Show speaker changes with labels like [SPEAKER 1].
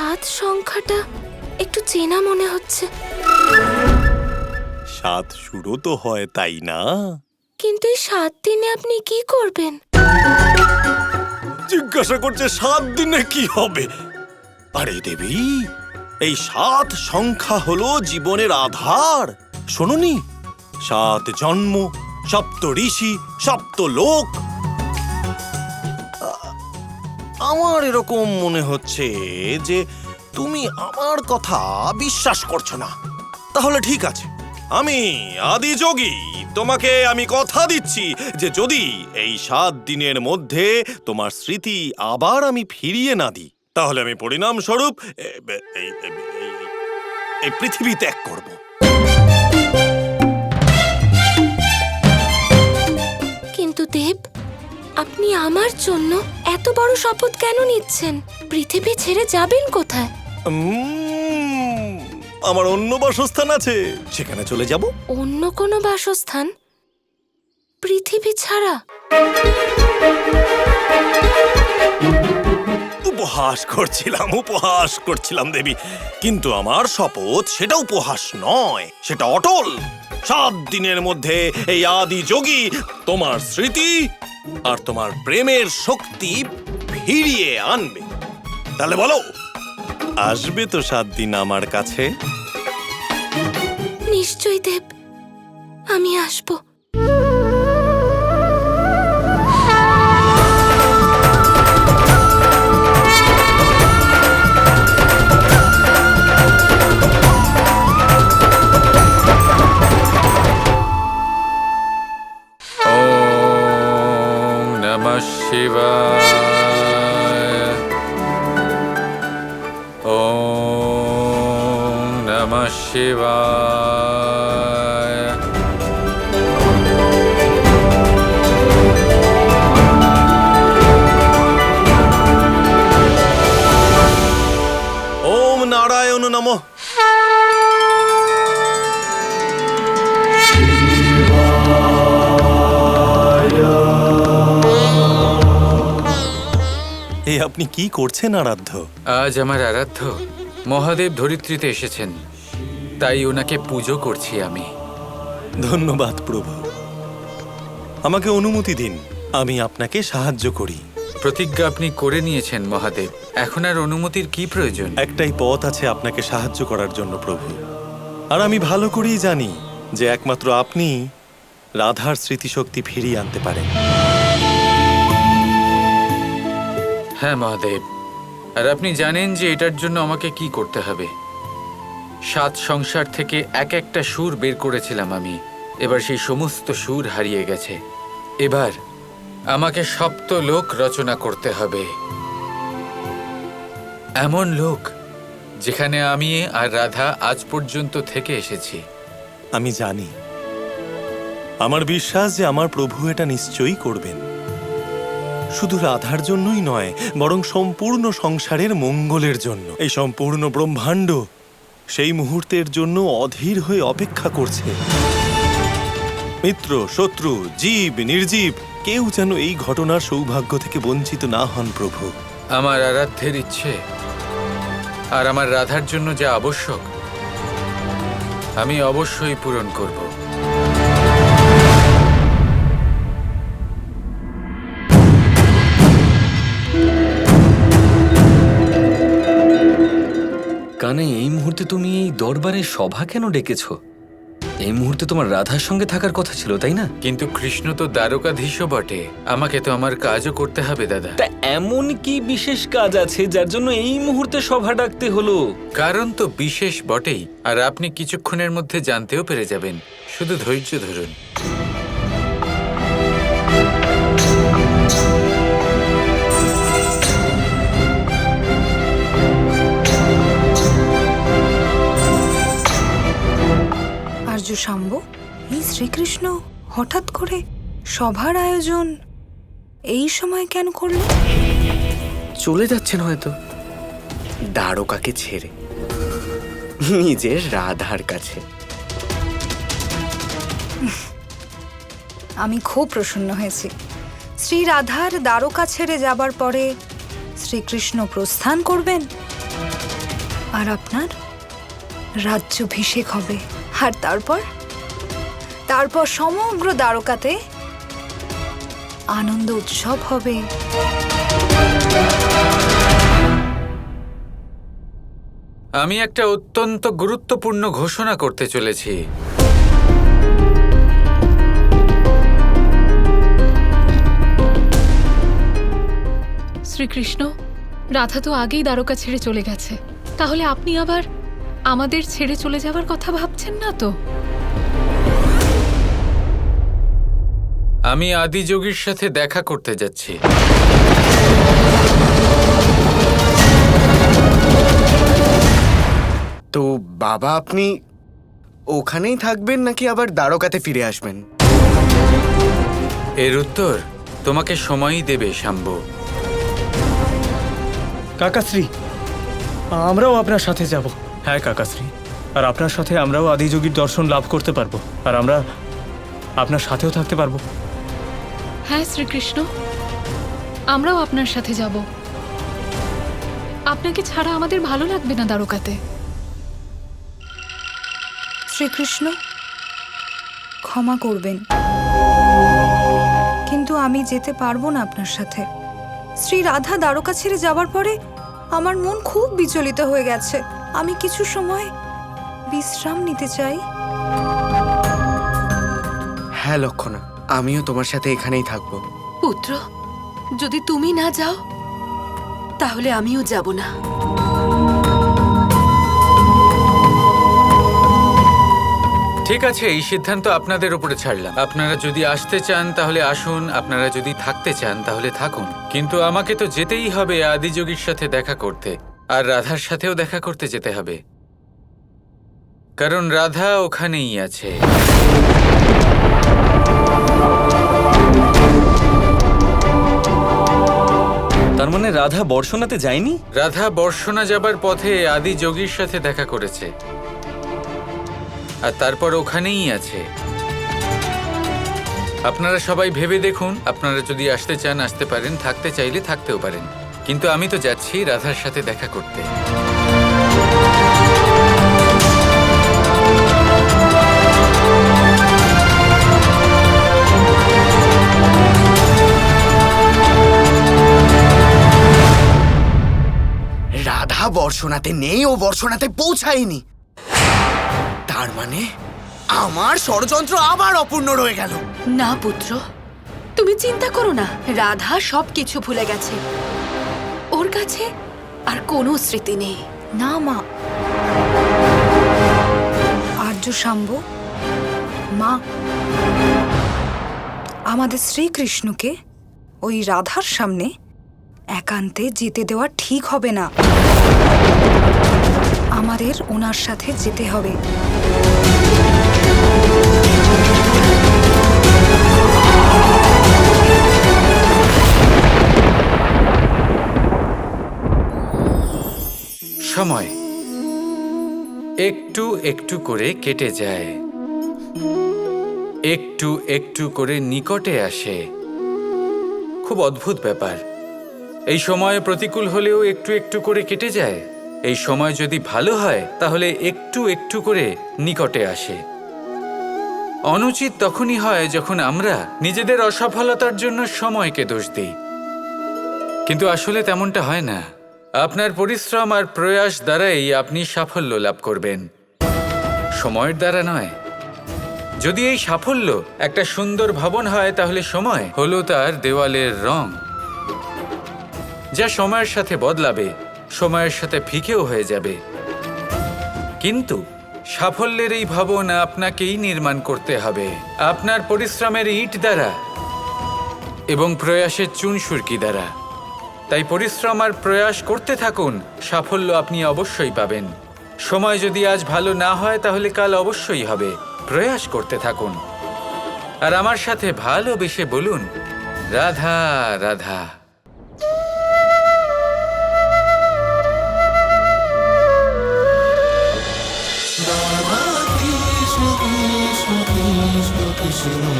[SPEAKER 1] সাত সংখ্যাটা একটু চেনা মনে হচ্ছে।
[SPEAKER 2] সাত সুরও তো হয়, তাই না?
[SPEAKER 1] কিন্তু এই 7 দিনে আপনি কি করবেন?
[SPEAKER 2] জিজ্ঞাসা করছে 7 দিনে কি হবে। আরে দেবী, এই 7 সংখ্যা হলো জীবনের আধার। শোনোনি, 7 জন্ম, সপ্ত ঋষি, সপ্ত লোক। আমার এরকম মনে হচ্ছে যে তুমি আমার কথা বিশ্বাস করছো না। তাহলে ঠিক আছে, আমি আদিযোগী তোমাকে আমি কথা দিচ্ছি যে যদি এই 7 দিনের মধ্যে তোমার স্মৃতি আবার আমি ফিরিয়ে না দিই, তাহলে আমি পরিণাম স্বরূপ এই পৃথিবী ত্যাগ করব।
[SPEAKER 1] কিন্তু দেব, আপনি আমার জন্য এত বড় শপথ কেন নিচ্ছেন? পৃথিবী ছেড়ে যাবেন কোথায়?
[SPEAKER 2] আমার অন্য বাসস্থান আছে, সেখানে চলে যাব।
[SPEAKER 1] অন্য কোনো বাসস্থান? পৃথিবী ছাড়া?
[SPEAKER 2] উপহাস করছিলাম দেবী, কিন্তু আমার শপথ সেটা উপহাস নয়, সেটা অটল। 7 দিনের মধ্যে এই আদিযোগী তোমার স্মৃতি আর তোমার প্রেমের শক্তি ফিরিয়ে আনবে। তাহলে বলো, আসবে তো 7 দিন আমার কাছে?
[SPEAKER 1] নিশ্চয়ই দেব, আমি আসবো।
[SPEAKER 3] ওম নমঃ শিবায়। ওম নমঃ শিবায়।
[SPEAKER 2] ওম নারায়ণ নমঃ। এই আপনি কি করছেন আরাধ্য?
[SPEAKER 3] আজ আমার আরাধ্য মহাদেব ধরিত্রীতে এসেছেন, তাই ওনাকে পুজো করছি আমি।
[SPEAKER 2] ধন্যবাদ প্রভু, আমাকে অনুমতি দিন, আমি আপনাকে সাহায্য করি।
[SPEAKER 3] প্রতিজ্ঞা আপনি করে নিয়েছেন মহাদেব, এখন আর অনুমতির কি প্রয়োজন?
[SPEAKER 2] একটাই পথ আছে আপনাকে সাহায্য করার জন্য প্রভু, আর আমি ভালো করেই জানি যে একমাত্র আপনি রাধার স্মৃতিশক্তি ফিরিয়ে আনতে পারেন।
[SPEAKER 3] হ্যাঁ মহাদেব, আর আপনি জানেন যে এটার জন্য আমাকে কি করতে হবে। 7 সংসার থেকে এক একটা সুর বের করেছিলাম আমি, এবার সেই সমস্ত সুর হারিয়ে গেছে। এবার আমাকে সপ্ত লোক রচনা করতে হবে, এমন লোক যেখানে আমি আর রাধা আজ পর্যন্ত থেকে এসেছি।
[SPEAKER 2] আমি জানি, আমার বিশ্বাস যে আমার প্রভু এটা নিশ্চয়ই করবেন। শুধু রাধার জন্যই নয়, বরং সম্পূর্ণ সংসারের মঙ্গলের জন্য। এই সম্পূর্ণ ব্রহ্মাণ্ড সেই মুহূর্তের জন্য অধীর হয়ে অপেক্ষা করছে। মিত্র, শত্রু, জীব, নির্জীব, কেউ যেন এই ঘটনার সৌভাগ্য থেকে বঞ্চিত না হন প্রভু।
[SPEAKER 3] আমার আরাধ্যের ইচ্ছে আর আমার রাধার জন্য যা আবশ্যক আমি অবশ্যই পূরণ করব।
[SPEAKER 4] কানে, এই মুহূর্তে তুমি এই দরবারের সভা কেন ডেকেছ? এই মুহূর্তে তোমার রাধার সঙ্গে থাকার কথা ছিল, তাই না?
[SPEAKER 3] কিন্তু কৃষ্ণ তো দ্বারকাধীশও বটে, আমাকে তো আমার কাজও করতে হবে দাদা।
[SPEAKER 4] তা এমন কি বিশেষ কাজ আছে যার জন্য এই মুহূর্তে সভা ডাকতে হলো?
[SPEAKER 3] কারণ তো বিশেষ বটেই, আর আপনি কিছুক্ষণের মধ্যে জানতেও পেরে যাবেন, শুধু ধৈর্য ধরুন।
[SPEAKER 5] আর্যশাম্ব, এই শ্রীকৃষ্ণ হঠাৎ করে সভার আয়োজন এই সময় কেন করল?
[SPEAKER 6] চলে যাচ্ছেন হয়তো দ্বারকাকে ছেড়ে নিজের রাধার কাছে।
[SPEAKER 5] আমি খুব প্রসন্ন হয়েছি। শ্রী রাধার দ্বারকা ছেড়ে যাবার পরে শ্রীকৃষ্ণ প্রস্থান করবেন। আর আপনার রাজ্যাভিষেক হবে। আর তারপর সমগ্র দ্বারকাতে আনন্দ উৎসব হবে।
[SPEAKER 3] আমি একটা অত্যন্ত গুরুত্বপূর্ণ ঘোষণা করতে চলেছি।
[SPEAKER 7] শ্রীকৃষ্ণ, রাধা তো আগেই দ্বারকা ছেড়ে চলে গেছে, তাহলে আপনি আবার আমাদের ছেড়ে চলে যাওয়ার কথা ভাবছেন না তো?
[SPEAKER 3] আমি আদিযোগীর সাথে দেখা করতে যাচ্ছি।
[SPEAKER 6] তো বাবা, আপনি ওখানেই থাকবেন নাকি আবার দ্বারকাতে ফিরে আসবেন?
[SPEAKER 3] এর উত্তর তোমাকে সময়ই দেবে, শাম্বু।
[SPEAKER 8] কাকাশ্রী, আমরাও আপনার সাথে যাব। হ্যাঁ কাকাশ্রী, আর আপনার সাথে আমরাও আদিযোগীর দর্শন লাভ করতে পারবো, আর আমরা আপনার সাথেও থাকতে পারবো।
[SPEAKER 7] হ্যাঁ শ্রীকৃষ্ণ, আমরাও আপনার সাথে যাব। আপনাকে ছাড়া আমাদের ভালো লাগবে না দ্বারকাতে।
[SPEAKER 5] শ্রীকৃষ্ণ, ক্ষমা করবেন, কিন্তু আমি যেতে পারবো না আপনার সাথে। শ্রী রাধা দ্বারকা ছেড়ে যাবার পরে আমার মন খুব বিচলিত হয়ে গেছে। আমি কিছু সময় বিশ্রাম নিতে চাই।
[SPEAKER 6] হ্যাঁ লক্ষণা, আমিও তোমার সাথে এখানেই থাকবো।
[SPEAKER 1] পুত্র, যদি তুমি না যাও তাহলে আমিও যাব না।
[SPEAKER 3] ঠিক আছে, এই সিদ্ধান্ত আপনাদের উপরে ছাড়লাম। আপনারা যদি আসতে চান তাহলে আসুন, আপনারা যদি থাকতে চান তাহলে থাকুন, কিন্তু আমাকে তো যেতেই হবে আদিযোগীর সাথে দেখা করতে, আর রাধার সাথেও দেখা করতে যেতে হবে, কারণ রাধা ওখানেই আছে।
[SPEAKER 4] তার মানে রাধা বর্ষণাতে যায়নি?
[SPEAKER 3] রাধা বর্ষণা যাবার পথে আদিযোগীর সাথে দেখা করেছে, আর তারপর ওখানেই আছে। আপনারা সবাই ভেবে দেখুন, আপনারা যদি আসতে চান আসতে পারেন, থাকতে চাইলে থাকতেও পারেন, কিন্তু আমি তো যাচ্ছি রাধার সাথে দেখা করতে।
[SPEAKER 6] রাধা বর্ষণাতে নেই, ও বর্ষণাতে পৌঁছায়নি। তার মানে আমার ষড়যন্ত্র আবার অপূর্ণ রয়ে গেল।
[SPEAKER 1] না পুত্র, তুমি চিন্তা করো না, রাধা সবকিছু ভুলে গেছে। ওর কাছে আর কোনো স্মৃতি নেই।
[SPEAKER 5] না মা, আর্য শাম্বু, মা, আমাদের শ্রীকৃষ্ণকে ওই রাধার সামনে একান্তে যেতে দেওয়া ঠিক হবে না। আমাদের ওনার সাথে যেতে হবে।
[SPEAKER 3] সময় একটু একটু করে কেটে যায়, একটু একটু করে নিকটে আসে। খুব অদ্ভুত ব্যাপার। এই সময় প্রতিকূল হলেও একটু একটু করে কেটে যায়। এই সময় যদি ভালো হয় তাহলে একটু একটু করে নিকটে আসে। অনুচিত তখনই হয় যখন আমরা নিজেদের অসফলতার জন্য সময়কে দোষ দিই, কিন্তু আসলে তেমনটা হয় না। আপনার পরিশ্রম আর প্রয়াস দ্বারাই আপনি সাফল্য লাভ করবেন, সময়ের দ্বারা নয়। যদি এই সাফল্য একটা সুন্দর ভবন হয় তাহলে সময় হলো তার দেওয়ালের রং, যা সময়ের সাথে বদলাবে, সময়ের সাথে ফিকেও হয়ে যাবে। কিন্তু সাফল্যের এই ভবন আপনাকেই নির্মাণ করতে হবে, আপনার পরিশ্রমের ইট দ্বারা এবং প্রয়াসের চুনসুরকি দ্বারা। তাই পরিশ্রম আর প্রয়াস করতে থাকুন, সাফল্য আপনি অবশ্যই পাবেন। সময় যদি আজ ভালো না হয় তাহলে কাল অবশ্যই হবে। প্রয়াস করতে থাকুন আর আমার সাথে ভালোবেসে বলুন, Radha Radha.
[SPEAKER 9] Krishna Krishna Krishna Krishna